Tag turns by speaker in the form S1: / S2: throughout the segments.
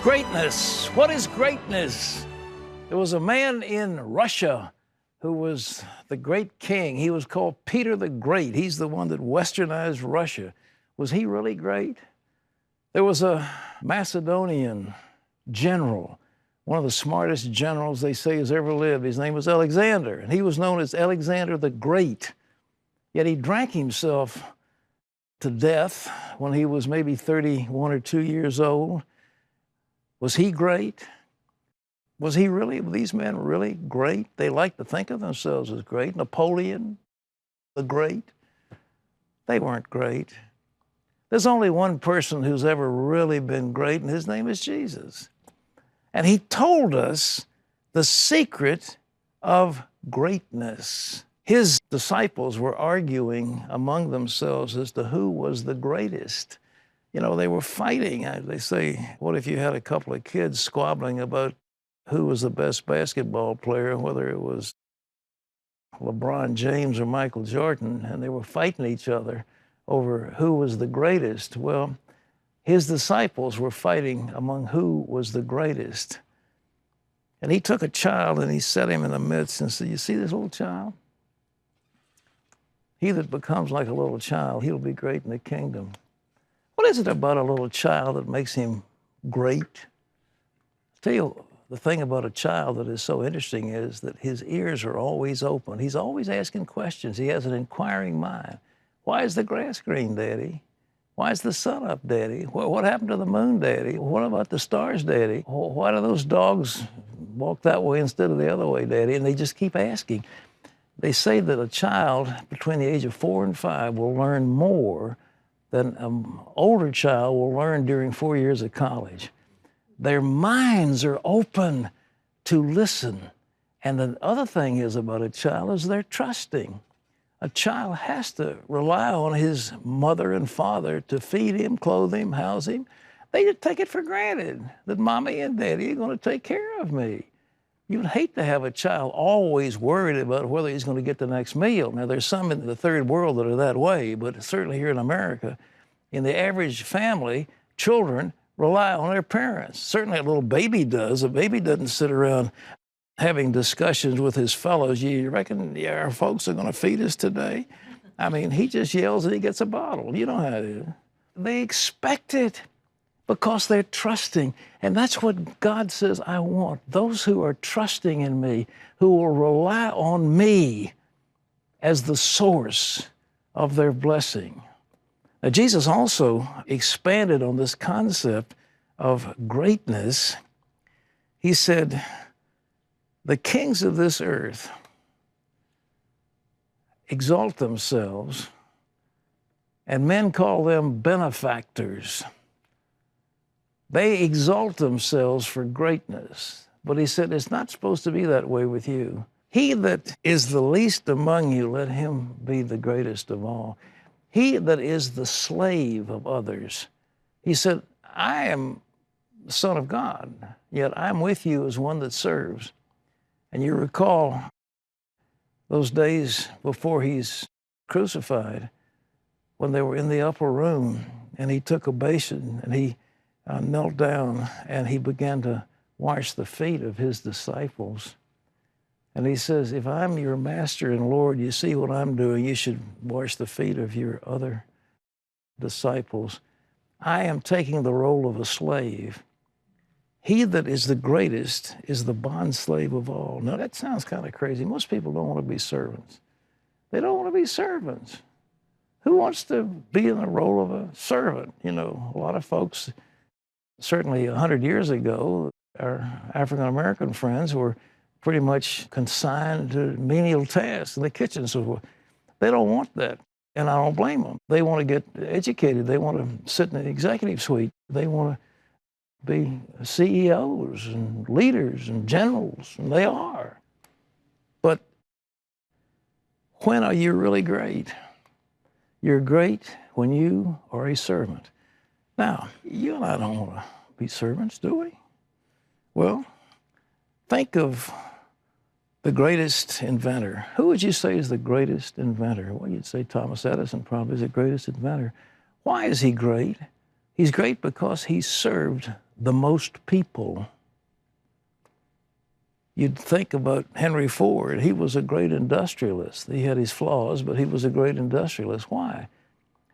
S1: Greatness. What is greatness? There was a man in Russia who was the great king. He was called Peter the Great. He's the one that westernized Russia. Was he really great? There was a Macedonian general, one of the smartest generals they say has ever lived. His name was Alexander, and he was known as Alexander the Great. Yet he drank himself to death when he was maybe 31 or 2 years old. Was he great? Was he really, were these men really great? They like to think of themselves as great. Napoleon, the Great, they weren't great. There's only one person who's ever really been great, and his name is Jesus. And he told us the secret of greatness. His disciples were arguing among themselves as to who was the greatest. You know, they were fighting. They say, what if you had a couple of kids squabbling about who was the best basketball player, whether it was LeBron James or Michael Jordan, and they were fighting each other over who was the greatest? Well, his disciples were fighting among who was the greatest. And he took a child and he set him in the midst and said, you see this little child? He that becomes like a little child, he'll be great in the kingdom. What is it about a little child that makes him great? I'll tell you, the thing about a child that is so interesting is that his ears are always open. He's always asking questions. He has an inquiring mind. Why is the grass green, Daddy? Why is the sun up, Daddy? What happened to the moon, Daddy? What about the stars, Daddy? Why do those dogs walk that way instead of the other way, Daddy? And they just keep asking. They say that a child between the age of 4 and 5 will learn more than an older child will learn during 4 years of college. Their minds are open to listen. And the other thing is about a child is they're trusting. A child has to rely on his mother and father to feed him, clothe him, house him. They just take it for granted that Mommy and Daddy are going to take care of me. You would hate to have a child always worried about whether he's going to get the next meal. Now, there's some in the third world that are that way, but certainly here in America, in the average family, children rely on their parents. Certainly a little baby does. A baby doesn't sit around having discussions with his fellows. You reckon our folks are going to feed us today? I mean, he just yells and he gets a bottle. You know how it is. They expect it because they're trusting. And that's what God says, I want. Those who are trusting in me, who will rely on me as the source of their blessing. Now, Jesus also expanded on this concept of greatness. He said, the kings of this earth exalt themselves, and men call them benefactors. They exalt themselves for greatness. But he said, it's not supposed to be that way with you. He that is the least among you, let him be the greatest of all. He that is the slave of others. He said, I am the Son of God, yet I'm with you as one that serves. And you recall those days before he's crucified, when they were in the upper room, and he took a basin and he knelt down and he began to wash the feet of his disciples. And he says, if I'm your master and Lord, you see what I'm doing, you should wash the feet of your other disciples. I am taking the role of a slave. He that is the greatest is the bondslave of all. Now, that sounds kind of crazy. Most people don't want to be servants. They don't want to be servants. Who wants to be in the role of a servant? You know, a lot of folks, certainly 100 years ago, our African-American friends were pretty much consigned to menial tasks in the kitchen. So they don't want that, and I don't blame them. They want to get educated. They want to sit in the executive suite. They want to be CEOs and leaders and generals, and they are. But when are you really great? You're great when you are a servant. Now, you and I don't want to be servants, do we? Well, think of the greatest inventor. Who would you say is the greatest inventor? Well, you'd say Thomas Edison probably is the greatest inventor. Why is he great? He's great because he served the most people. You'd think about Henry Ford. He was a great industrialist. He had his flaws, but he was a great industrialist. Why?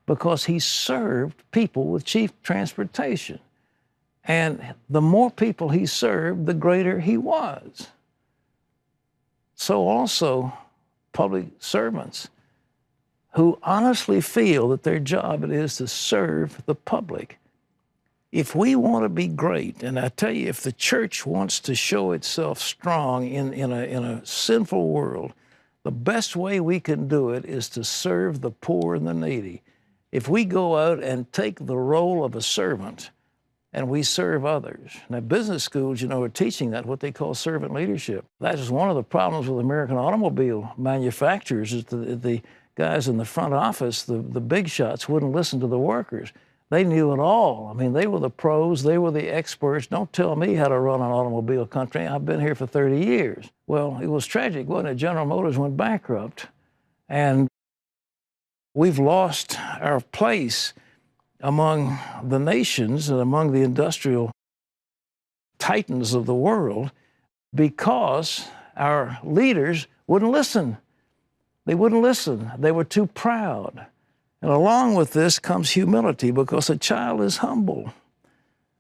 S1: Because he served people with cheap transportation. And the more people he served, the greater he was. So also, public servants who honestly feel that their job it is to serve the public. If we want to be great, and I tell you, if the church wants to show itself strong in a sinful world, the best way we can do it is to serve the poor and the needy. If we go out and take the role of a servant and we serve others. Now, business schools, are teaching that, what they call servant leadership. That is one of the problems with American automobile manufacturers is the guys in the front office, the big shots, wouldn't listen to the workers. They knew it all. I mean, they were the pros. They were the experts. Don't tell me how to run an automobile company. I've been here for 30 years. Well, it was tragic, wasn't it? General Motors went bankrupt, and we've lost our place among the nations and among the industrial titans of the world because our leaders wouldn't listen. They wouldn't listen. They were too proud. And along with this comes humility, because a child is humble.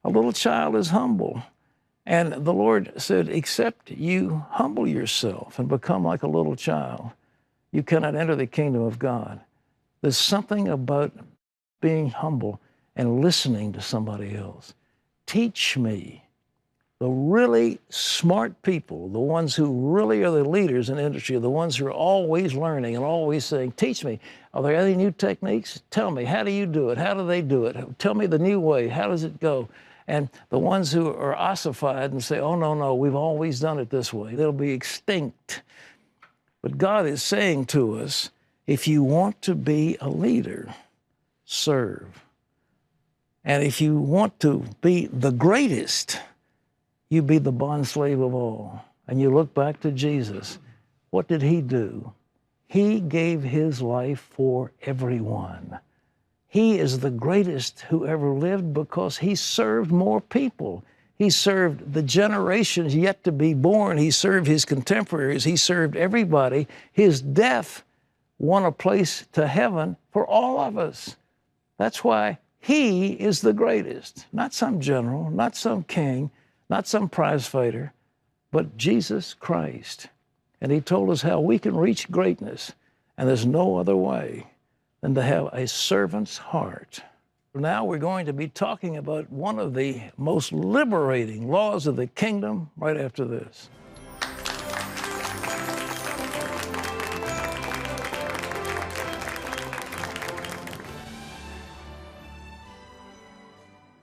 S1: A little child is humble. And the Lord said, except you humble yourself and become like a little child, you cannot enter the kingdom of God. There's something about being humble and listening to somebody else. Teach me. The really smart people, the ones who really are the leaders in the industry, are the ones who are always learning and always saying, teach me. Are there any new techniques? Tell me, how do you do it? How do they do it? Tell me the new way. How does it go? And the ones who are ossified and say, oh, no, we've always done it this way, they'll be extinct. But God is saying to us, if you want to be a leader, serve. And if you want to be the greatest, you be the bondslave of all. And you look back to Jesus. What did he do? He gave his life for everyone. He is the greatest who ever lived because he served more people. He served the generations yet to be born. He served his contemporaries. He served everybody. His death won a place to heaven for all of us. That's why he is the greatest. Not some general, not some king, not some prize fighter, but Jesus Christ. And he told us how we can reach greatness, and there's no other way than to have a servant's heart. Now we're going to be talking about one of the most liberating laws of the kingdom right after this.